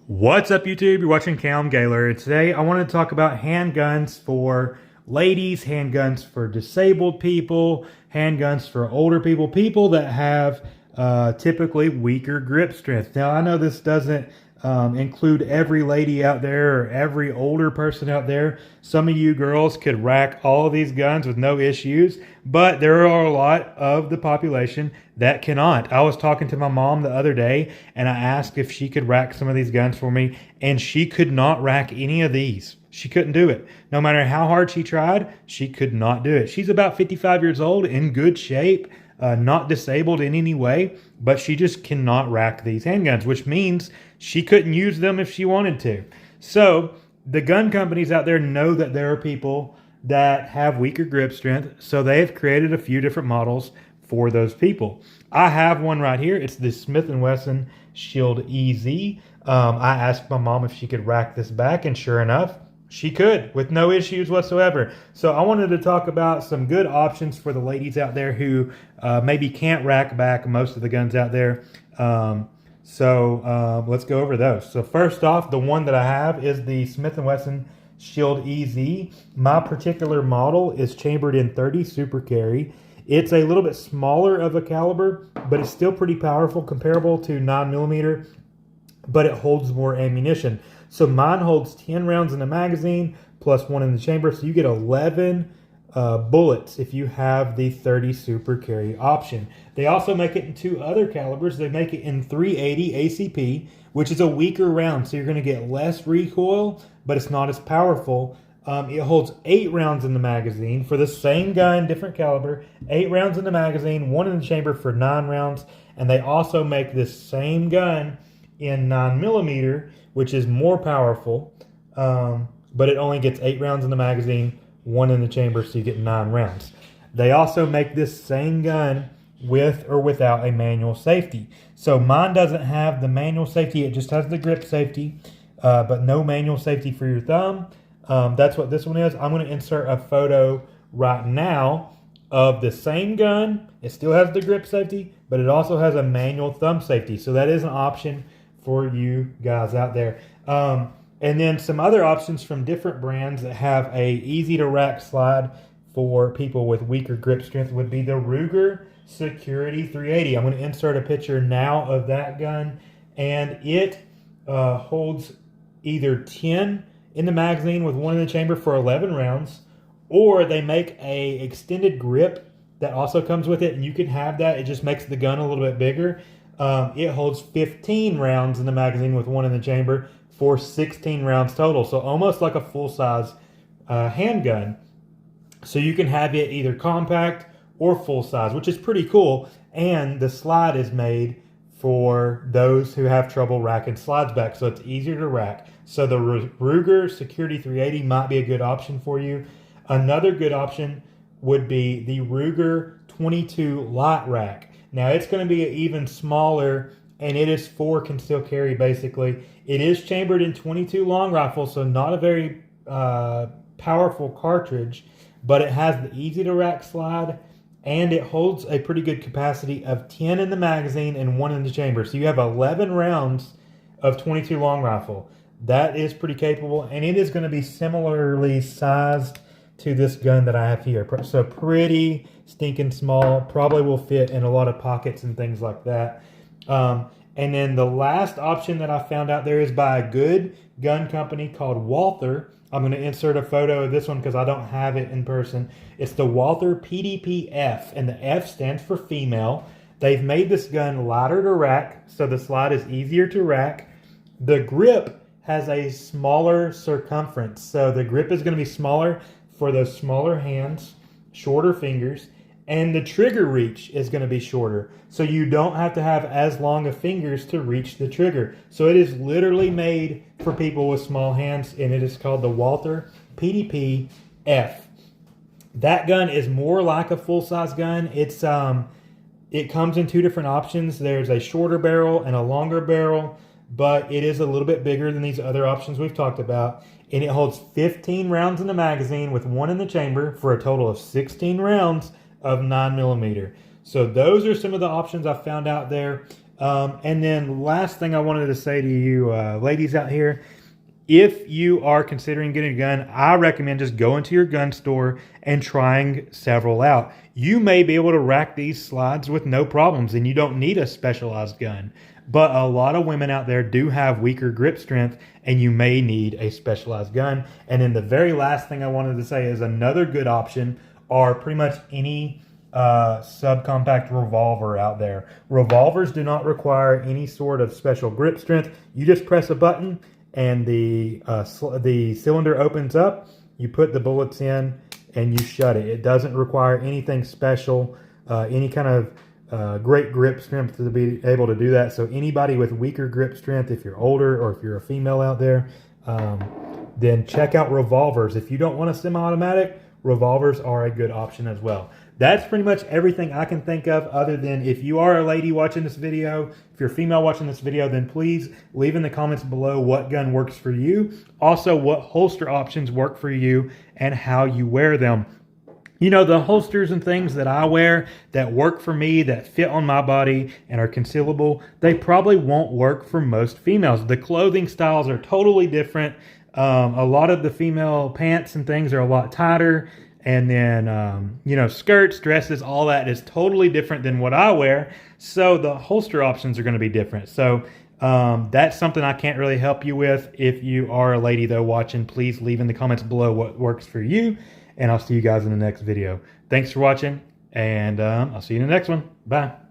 What's up, YouTube? You're watching Callum Gaylor. Today, I want to talk about handguns for ladies, handguns for disabled people, handguns for older people, people that have typically weaker grip strength. Now, I know this doesn't include every lady out there or every older person out there. Some of you girls could rack all of these guns with no issues, but there are a lot of the population that cannot. I was talking to my mom the other day and I asked if she could rack some of these guns for me, and she could not rack any of these. She couldn't do it. No matter how hard she tried, she could not do it. She's about 55 years old, in good shape, not disabled in any way, but she just cannot rack these handguns, which means she couldn't use them if she wanted to. So the gun companies out there know that there are people that have weaker grip strength, so they have created a few different models for those people. I have one right here. It's the Smith & Wesson Shield EZ. I asked my mom if she could rack this back, and sure enough, she could with no issues whatsoever. So I wanted to talk about some good options for the ladies out there who maybe can't rack back most of the guns out there. Let's go over those. So first off, the one that I have is the Smith & Wesson Shield EZ. My particular model is chambered in 30 Super Carry. It's a little bit smaller of a caliber, but it's still pretty powerful, comparable to 9mm, but it holds more ammunition. So mine holds 10 rounds in the magazine plus 1 in the chamber, so you get 11 bullets if you have the 30 Super Carry option. They also make it in two other calibers. They make it in 380 ACP, which is a weaker round, so you're going to get less recoil, but it's not as powerful. It holds 8 rounds in the magazine for the same gun, different caliber. 8 rounds in the magazine, 1 in the chamber for 9 rounds. And they also make this same gun in 9mm, which is more powerful, but it only gets 8 rounds in the magazine, 1 in the chamber, so you get 9 rounds. They also make this same gun with or without a manual safety. So mine doesn't have the manual safety, it just has the grip safety, but no manual safety for your thumb. That's what this one is. I'm going to insert a photo right now of the same gun. It still has the grip safety, but it also has a manual thumb safety. So that is an option for you guys out there. And then some other options from different brands that have a easy to rack slide for people with weaker grip strength would be the Ruger Security 380. I'm going to insert a picture now of that gun, and it holds either 10 in the magazine with 1 in the chamber for 11 rounds, or they make a extended grip that also comes with it, and you can have that. It just makes the gun a little bit bigger. It holds 15 rounds in the magazine with 1 in the chamber for 16 rounds total. So almost like a full-size handgun. So you can have it either compact or full-size, which is pretty cool. And the slide is made for those who have trouble racking slides back, so it's easier to rack. So the Ruger Security 380 might be a good option for you. Another good option would be the Ruger 22 Light Rack. Now it's going to be even smaller, and it is for concealed carry basically. It is chambered in 22 long rifle, so not a very powerful cartridge, but it has the easy to rack slide, and it holds a pretty good capacity of 10 in the magazine and 1 in the chamber. So you have 11 rounds of 22 long rifle. That is pretty capable, and it is going to be similarly sized to this gun that I have here. So pretty stinking small, probably will fit in a lot of pockets and things like that. And then the last option that I found out there is by a good gun company called Walther. I'm going to insert a photo of this one because I don't have it in person. It's the Walther PDP-F, and the F stands for female. They've made this gun lighter to rack, so the slide is easier to rack. The grip has a smaller circumference, so the grip is going to be smaller for those smaller hands, shorter fingers, and the trigger reach is going to be shorter. So you don't have to have as long of fingers to reach the trigger. So it is literally made for people with small hands, and it is called the Walther PDP-F. That gun is more like a full-size gun. It comes in 2 different options. There's a shorter barrel and a longer barrel, but it is a little bit bigger than these other options we've talked about. And it holds 15 rounds in the magazine with 1 in the chamber for a total of 16 rounds of 9mm. So those are some of the options I found out there. And then last thing I wanted to say to you ladies out here, if you are considering getting a gun, I recommend just going to your gun store and trying several out. You may be able to rack these slides with no problems and you don't need a specialized gun. But a lot of women out there do have weaker grip strength and you may need a specialized gun. And then the very last thing I wanted to say is another good option are pretty much any subcompact revolver out there. Revolvers do not require any sort of special grip strength. You just press a button and the cylinder opens up, you put the bullets in, and you shut it. It doesn't require anything special, any kind of great grip strength to be able to do that. So anybody with weaker grip strength, if you're older or if you're a female out there, then check out revolvers. If you don't want a semi-automatic, revolvers are a good option as well. That's pretty much everything I can think of, other than if you are a lady watching this video, if you're a female watching this video, then please leave in the comments below what gun works for you. Also, what holster options work for you and how you wear them. You know, the holsters and things that I wear that work for me, that fit on my body and are concealable, they probably won't work for most females. The clothing styles are totally different. A lot of the female pants and things are a lot tighter. And then, you know, skirts, dresses, all that is totally different than what I wear. So the holster options are going to be different. So that's something I can't really help you with. If you are a lady, though, watching, please leave in the comments below what works for you. And I'll see you guys in the next video. Thanks for watching, and I'll see you in the next one. Bye.